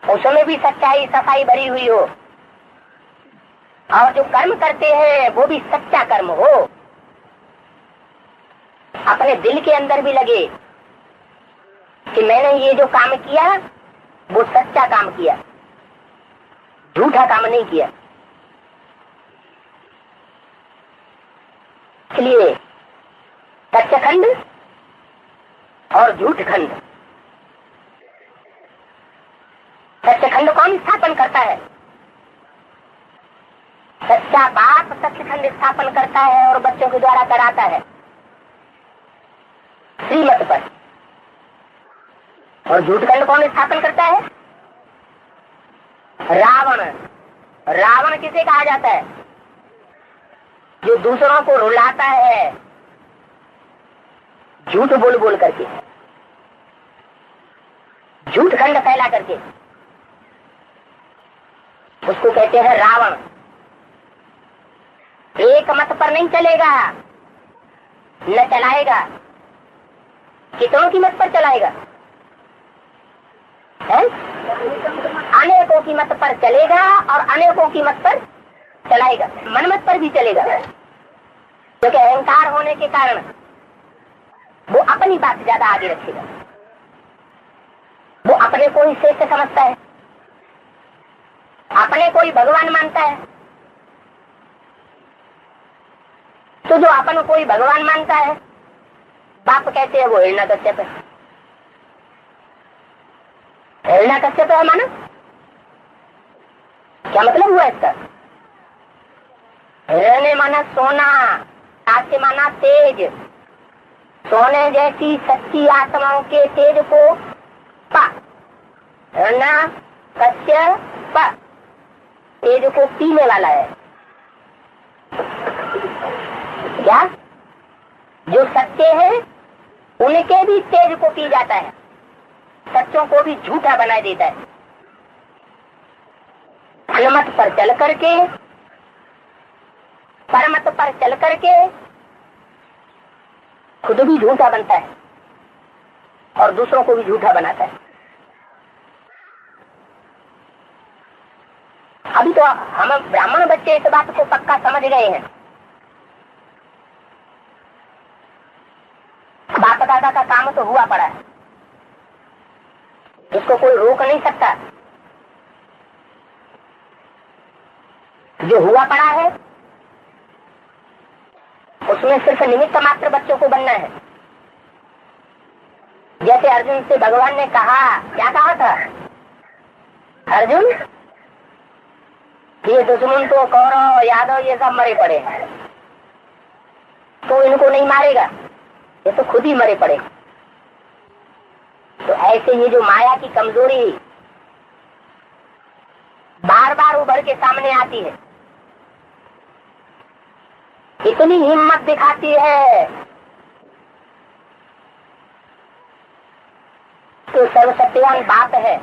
उसमें भी सच्चाई सफाई भरी हुई हो, और जो कर्म करते हैं वो भी सच्चा कर्म हो, अपने दिल के अंदर भी लगे कि मैंने ये जो काम किया वो सच्चा काम किया, झूठा काम नहीं किया। इसलिए सच्चखंड और झूठखंड, सच्चखंड कौन स्थापन करता है? सच्चा बाप सच्चखंड स्थापन करता है और बच्चों के द्वारा कराता है श्रीमत पर। और झूठखंड कौन स्थापन करता है? रावण। रावण किसे कहा जाता है? जो दूसरों को रुलाता है झूठ बोल बोल करके, झूठखंड फैला करके, उसको कहते हैं रावण। एक मत पर नहीं चलेगा, न चलाएगा, कितनों की मत पर चलाएगा? है? अनेकों की मत पर चलेगा और अनेकों की मत पर चलाएगा, मनमत पर भी चलेगा। क्योंकि अहंकार होने के कारण वो अपनी बात ज्यादा आगे रखेगा, वो अपने को ही श्रेष्ठ समझता है, अपने को ही भगवान मानता है। तो जो अपन को ही भगवान मानता है, बाप कहते हैं वो हिरण्यकश्यप है। हिरण्यकश्यप है माना क्या मतलब हुआ इसका? हिरण्य माना सोना, काश्य माना तेज। सोने जैसी सच्ची आत्माओं के तेज को पा, हिरण्यकश्यप तेज को पीने वाला है। क्या? जो सच्चे हैं उनके भी तेज को पी जाता है, सच्चों को भी झूठा बना देता है। अनुमत पर चल करके, परमत पर चल करके खुद भी झूठा बनता है और दूसरों को भी झूठा बनाता है। अभी तो हम ब्राह्मण बच्चे इस बात को पक्का समझ गए हैं। बाप दादा का काम तो हुआ पड़ा है, इसको कोई रोक नहीं सकता। जो हुआ पड़ा है उसमें सिर्फ निमित्त मात्र बच्चों को बनना है। जैसे अर्जुन से भगवान ने कहा, क्या कहा था? अर्जुन, ये दुश्मन तो कौरव यादव ये सब मरे पड़े, तो इनको नहीं मारेगा, ये तो खुद ही मरे पड़े। तो ऐसे ये जो माया की कमजोरी बार बार उभर के सामने आती है, इतनी हिम्मत दिखाती है तो सर्वसत्यवान बात है,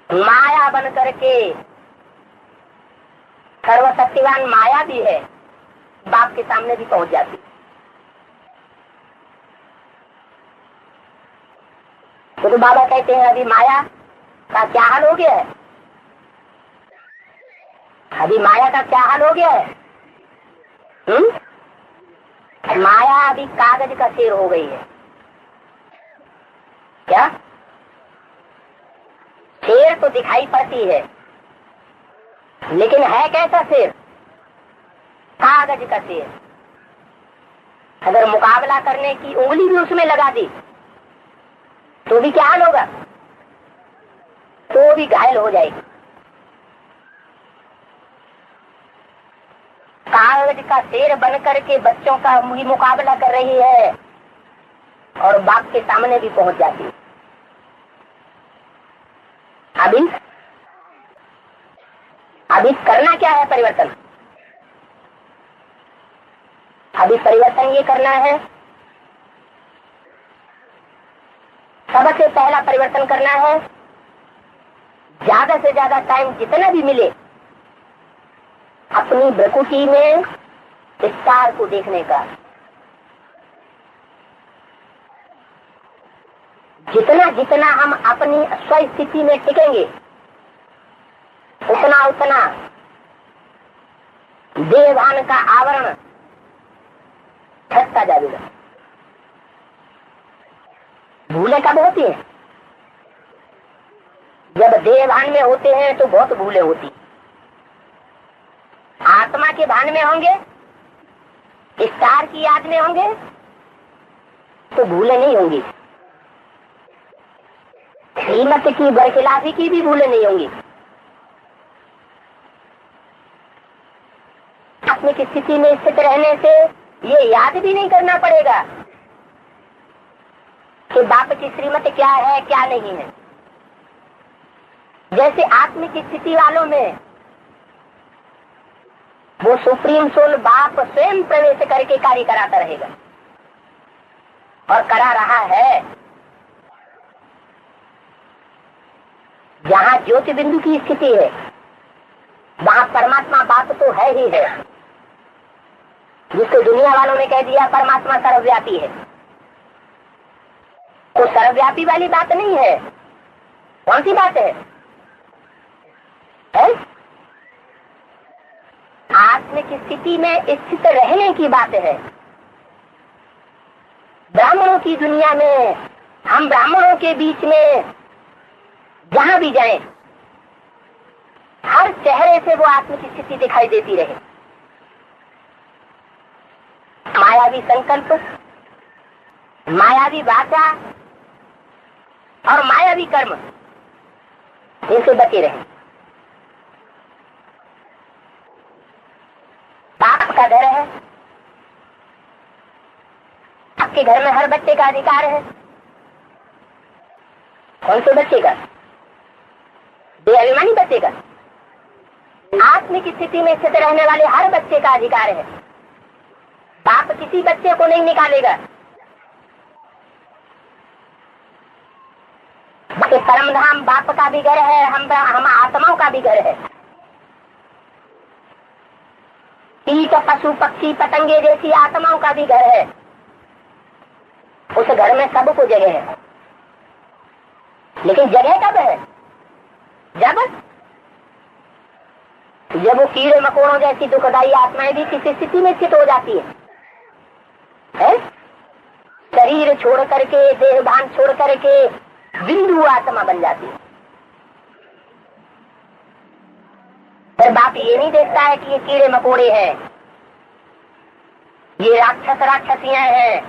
माया बन करके सर्वसत्यवान माया भी है, बाप के सामने भी पहुंच जाती। तो बाबा कहते हैं अभी माया का क्या हाल हो गया है? अभी माया का क्या हाल हो गया है? माया अभी कागज का शेर हो गई है। क्या? शेर तो दिखाई पड़ती है, लेकिन है कैसा शेर? कागज का शेर। अगर मुकाबला करने की उंगली भी उसमें लगा दी तो भी क्या हाल होगा? तो भी घायल हो जाएगी। कागज का शेर बन करके बच्चों का मुकाबला कर रही है और बाप के सामने भी पहुंच जाती है। अभी करना क्या है? परिवर्तन। अभी परिवर्तन ये करना है, सबसे पहला परिवर्तन करना है, ज्यादा से ज्यादा टाइम जितना भी मिले अपनी प्रकृति में स्टार को देखने का। जितना जितना हम अपनी स्वस्थिति में टिकेंगे उतना उतना देहभान का आवरण छटता जाएगा। भूले कब होती है? जब देह भान में होते हैं तो बहुत भूले होती, आत्मा के भान में होंगे, स्टार की याद में होंगे तो भूले नहीं होंगी, श्रीमत की बरखिलाफी की भी भूले नहीं होंगी। आत्मिक स्थिति में स्थित रहने से ये याद भी नहीं करना पड़ेगा कि बाप की श्रीमत क्या है क्या नहीं है। जैसे आत्मिक स्थिति वालों में वो सुप्रीम सोल बाप स्वयं प्रवेश करके कार्य कराता रहेगा और करा रहा है। जहाँ ज्योति बिंदु की स्थिति है वहाँ परमात्मा बाप तो है ही है, जिसको दुनिया वालों ने कह दिया परमात्मा सर्वव्यापी है। तो सर्वव्यापी वाली बात नहीं है, कौन सी बात है? आत्मिक स्थिति में स्थित रहने की बात है। ब्राह्मणों की दुनिया में, हम ब्राह्मणों के बीच में जहां भी जाएं, हर चेहरे से वो आत्मिक स्थिति दिखाई देती रहे। मायावी संकल्प, मायावी वाचा और मायावी कर्म, इनसे बचे रहे। बाप का घर है, आपके घर में हर बच्चे का अधिकार है। कौन से बच्चे का? बेअभिमानी बच्चे का। आत्मिक स्थिति में स्थित रहने वाले हर बच्चे का अधिकार है। बाप किसी बच्चे को नहीं निकालेगा। परमधाम बाप का भी घर है, हम आत्माओं का भी घर है। कीट पशु पक्षी पतंगे जैसी आत्माओं का भी घर है। उस घर में सबको जगह है, लेकिन जगह कब है? जब वो कीड़े मकोड़ों जैसी दुखदाई आत्माएं भी किसी स्थिति में स्थित हो जाती है? शरीर छोड़ करके, देह भान छोड़ करके बिंदु आत्मा बन जाती है। फिर बाप ये नहीं देखता है कि ये कीड़े मकोड़े हैं, ये राक्षस राक्षसियां हैं।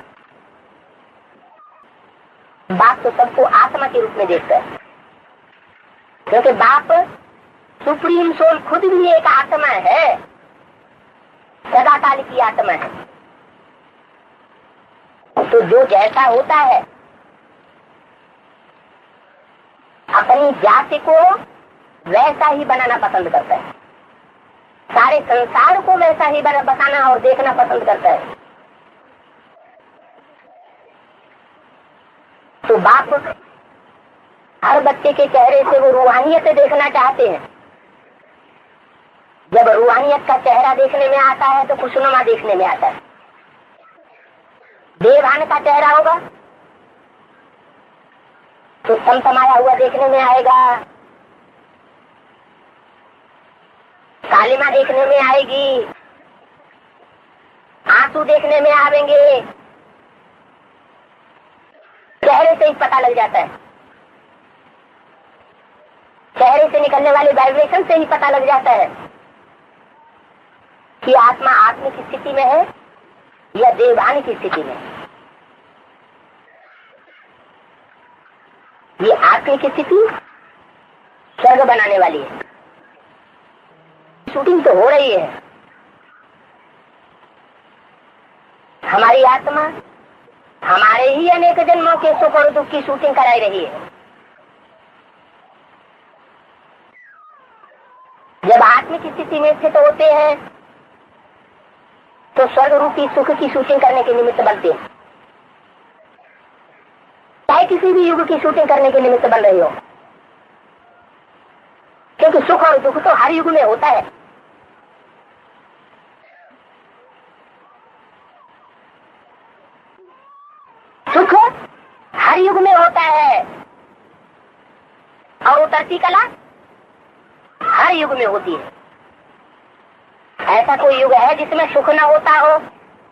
बाप तो सबको आत्मा के रूप में देखता है, क्योंकि बाप सुप्रीम सोल खुद भी एक आत्मा है, सदाकाल की आत्मा है। तो जो जैसा होता है अपनी जाति को वैसा ही बनाना पसंद करता है, सारे संसार को वैसा ही बताना और देखना पसंद करता है। तो बाप हर बच्चे के चेहरे से वो रूहानियत देखना चाहते हैं। जब रूहानियत का चेहरा देखने में आता है तो खुशनुमा देखने में आता है। देवान का चेहरा होगा तो समसमाया हुआ देखने में आएगा, कालिमा देखने में आएगी, आंसू देखने में आवेंगे। चेहरे से ही पता लग जाता है, चेहरे से निकलने वाले वाइब्रेशन से ही पता लग जाता है कि आत्मा आत्मिक स्थिति में है या देवभान की स्थिति में। ये आत्मिक स्थिति स्वर्ग बनाने वाली है। शूटिंग तो हो रही है। हमारी आत्मा हमारे ही अनेक जन्मों के सुख और दुख की शूटिंग कराई रही है। जब आत्मिक स्थिति में स्थित होते हैं तो स्वर्ग रूपी सुख की शूटिंग करने के निमित्त बनते हैं, चाहे किसी भी युग की शूटिंग करने के निमित्त बन रही हो, क्योंकि सुख और दुख तो हर युग में होता है। सुख हर युग में होता है और उतरती कला हर युग में होती है। ऐसा कोई युग है जिसमें सुख न होता हो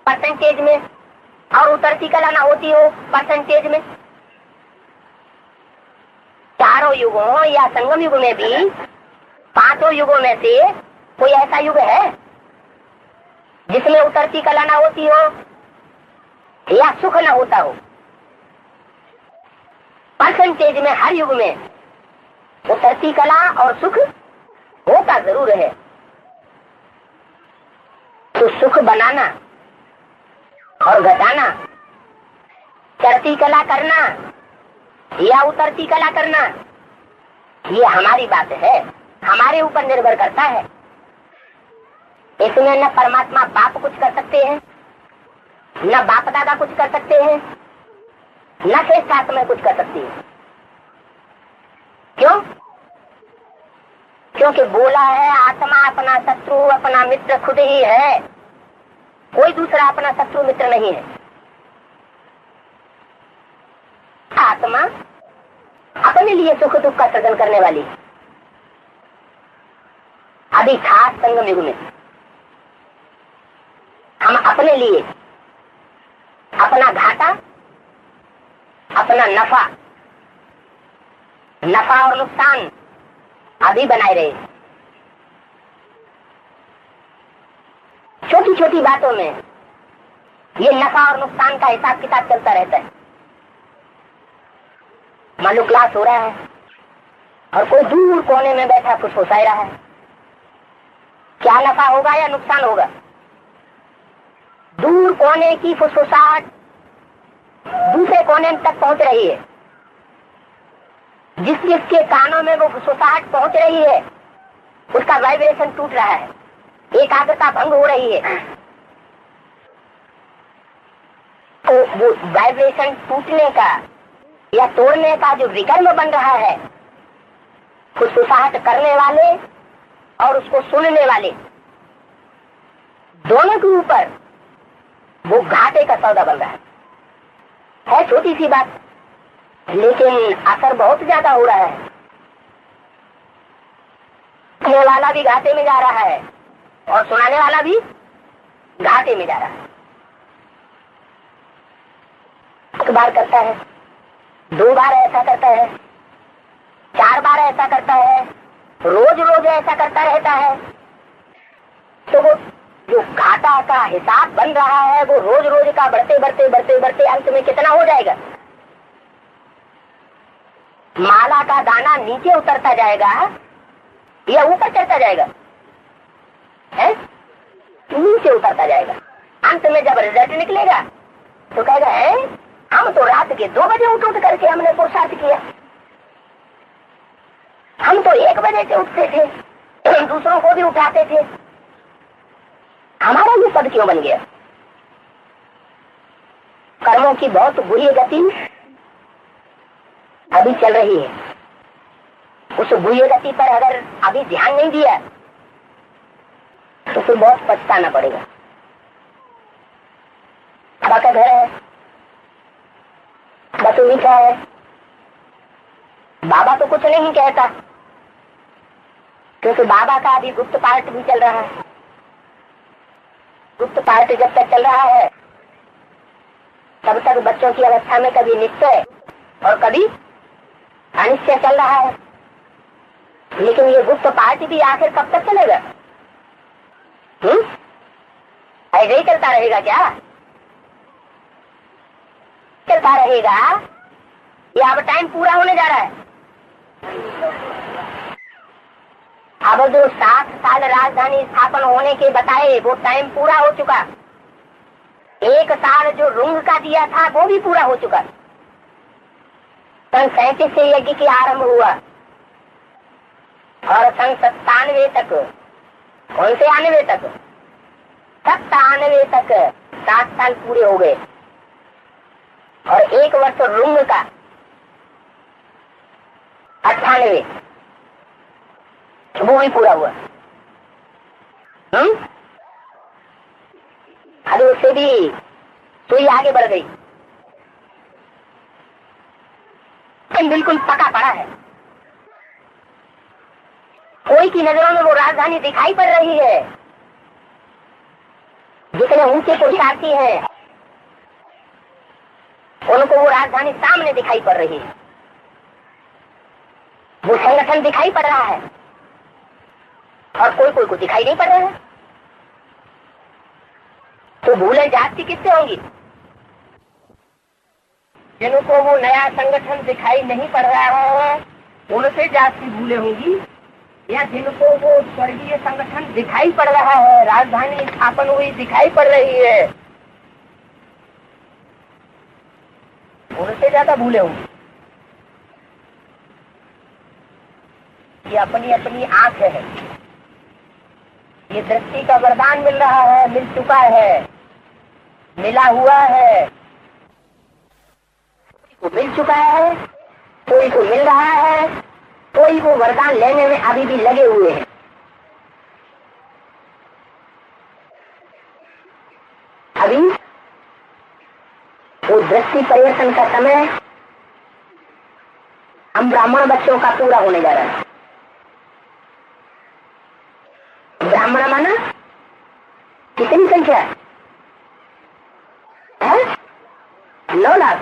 परसेंटेज में और उतरती कला न होती हो परसेंटेज में? चारों युगों या संगम युग में भी पांचों युगों में से कोई ऐसा युग है जिसमें उतरती कला ना होती हो या सुख ना होता हो? परसेंटेज में हर युग में उतरती कला और सुख होता जरूर है। तो सुख बनाना और घटाना, चढ़ती कला करना या उतरती कला करना, ये हमारी बात है, हमारे ऊपर निर्भर करता है। इसमें न परमात्मा बाप कुछ कर सकते हैं, न बाप दादा कुछ कर सकते हैं, न श्रेष्ठ आत्मा कुछ कर सकती है। क्यों? क्योंकि बोला है आत्मा अपना शत्रु अपना मित्र खुद ही है, कोई दूसरा अपना शत्रु मित्र नहीं है। आत्मा अपने लिए सुख दुख का सृजन करने वाली। अभी खास संगम युग में हम अपने लिए अपना घाटा, अपना नफा और नुकसान अभी बनाए रहे। छोटी छोटी बातों में ये नफा और नुकसान का हिसाब किताब चलता रहता है। मान लो क्लास हो रहा है और कोई दूर कोने में बैठा फुसफुसा रहा है, क्या नफा होगा या नुकसान होगा? दूर कोने की फुसफुसाहट दूसरे कोने तक पहुंच रही है, जिस जिसके कानों में वो फुसफुसाहट पहुंच रही है उसका वाइब्रेशन टूट रहा है, एकाग्रता भंग हो रही है। तो वो वाइब्रेशन टूटने का या तोड़ने का जो विकर्म बन रहा है, फुसफुसाहट करने वाले और उसको सुनने वाले दोनों के ऊपर वो घाटे का सौदा बन रहा है। छोटी सी बात, लेकिन असर बहुत ज्यादा हो रहा है। सुनने वाला भी घाटे में जा रहा है और सुनाने वाला भी घाटे में जा रहा है। एक बार करता है, 2 बार ऐसा करता है, 4 बार ऐसा करता है, रोज रोज ऐसा करता रहता है, तो वो जो घाटा का हिसाब बन रहा है वो रोज रोज का बढ़ते बढ़ते बढ़ते बढ़ते अंत में कितना हो जाएगा? माला का दाना नीचे उतरता जाएगा या ऊपर चढ़ता जाएगा? है? नीचे उतरता जाएगा। अंत में जब रिजल्ट निकलेगा तो कहेगा है हम तो रात के 2 बजे उठ करके हमने पुरुषार्थ किया, हम तो 1 बजे से उठते थे, दूसरों को भी उठाते थे, हमारा ये पद क्यों बन गया? कर्मों की बहुत बुरी गति अभी चल रही है। उस बुरी गति पर अगर अभी ध्यान नहीं दिया तो फिर बहुत पछताना पड़ेगा। बाबा का घर है, बसु मीठा है, बाबा तो कुछ नहीं कहता क्योंकि बाबा का अभी गुप्त पार्ट भी चल रहा है। गुप्त पार्ट जब तक चल रहा है तब तक बच्चों की अवस्था में कभी निश्चय और कभी अनिश्चय चल रहा है। लेकिन ये गुप्त पार्ट भी आखिर कब तक चलेगा? ऐसे ही चलता रहेगा क्या? चलता रहेगा या अब टाइम पूरा होने जा रहा है? अब जो 7 साल राजधानी स्थापन होने के बताए वो टाइम पूरा हो चुका। 1 साल जो रुंग का दिया था वो भी पूरा हो चुका। सन 37 से यज्ञ की आरंभ हुआ और सन 97 तक, कौन से 98 तक, 97 तक 7 साल पूरे हो गए और 1 वर्ष रुंग का 98 वो भी पूरा हुआ। अभी उससे भी सुई आगे बढ़ गई, बिल्कुल पका पड़ा है। कोई की नजरों में वो राजधानी दिखाई पड़ रही है, जितने ऊंचे पुरुषार्थी हैं उनको वो राजधानी सामने दिखाई पड़ रही है। वो संगठन दिखाई पड़ रहा है और कोई कोई को दिखाई नहीं पड़ रहा है। तो भूलें जाति किससे होंगी? जिनको वो नया संगठन दिखाई नहीं पड़ रहा है उनसे जाति भूले होंगी, या जिनको वो स्वर्गीय संगठन दिखाई पड़ रहा है, राजधानी स्थापन हुई दिखाई पड़ रही है, उनसे ज्यादा भूले होंगी। ये अपनी अपनी आंख है, ये दृष्टि का वरदान मिल रहा है, मिल चुका है, मिला हुआ है, कोई को मिल चुका है, कोई को मिल रहा है, कोई को वरदान लेने में अभी भी लगे हुए हैं। अभी वो दृष्टि परिवर्तन का समय हम ब्राह्मण बच्चों का पूरा होने जा रहा है। ब्राह्मण माना कितनी संख्या है? 9 लाख।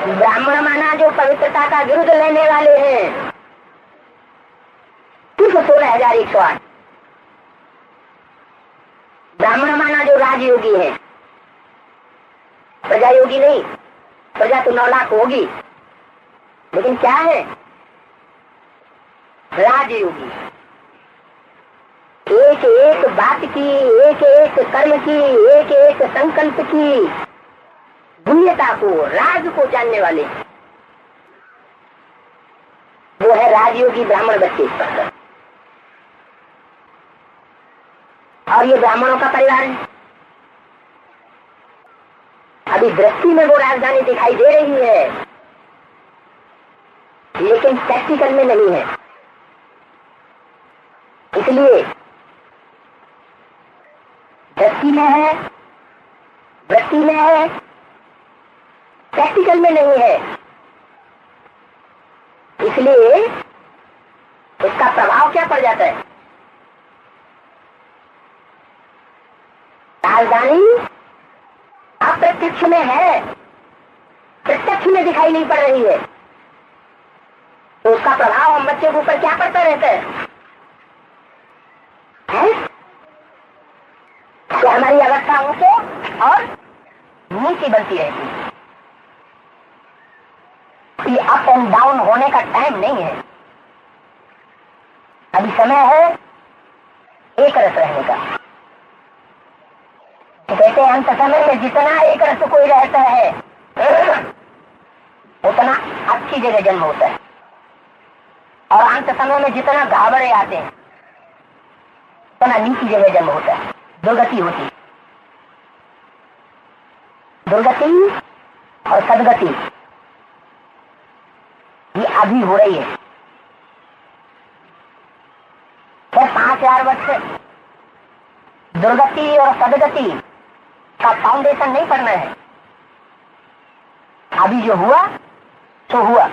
ब्राह्मण माना जो पवित्रता का विरुद्ध लेने वाले हैं सिर्फ 16,108। ब्राह्मण माना जो राजयोगी है, प्रजा योगी नहीं। प्रजा तो 9 लाख होगी, लेकिन क्या है? राजयोगी। एक एक बात की, एक एक कर्म की, एक एक संकल्प की गुह्यता को, राज को जानने वाले, वो है राजयोगी ब्राह्मण बच्चे। और ये ब्राह्मणों का परिवार है। अभी दृष्टि में वो राजधानी दिखाई दे रही है, लेकिन प्रैक्टिकल में नहीं है। इसलिए दृष्टि में है, वृत्ति में है, प्रैक्टिकल में नहीं है। इसलिए उसका प्रभाव क्या पड़ जाता है? राजधानी अप्रत्यक्ष में है, प्रत्यक्ष में दिखाई नहीं पड़ रही है, तो उसका प्रभाव हम बच्चे के ऊपर क्या पड़ता रहता है? कि हमारी अवस्था ऊंचे और नीचे बनती रहती है। ये अप एंड डाउन होने का टाइम नहीं है। अभी समय है एक रस रहने का। तो कहते हैं अंत समय में जितना एक रस कोई रहता है उतना अच्छी जगह जन्म होता है, और अंत समय में जितना घाबरे आते हैं उतना नीची जगह जन्म होता है, दुर्गति होती है। दुर्गति और सदगति ये अभी हो रही है। 5,000 वर्ष दुर्गति और सदगति का फाउंडेशन नहीं पड़ना है। अभी जो हुआ तो हुआ।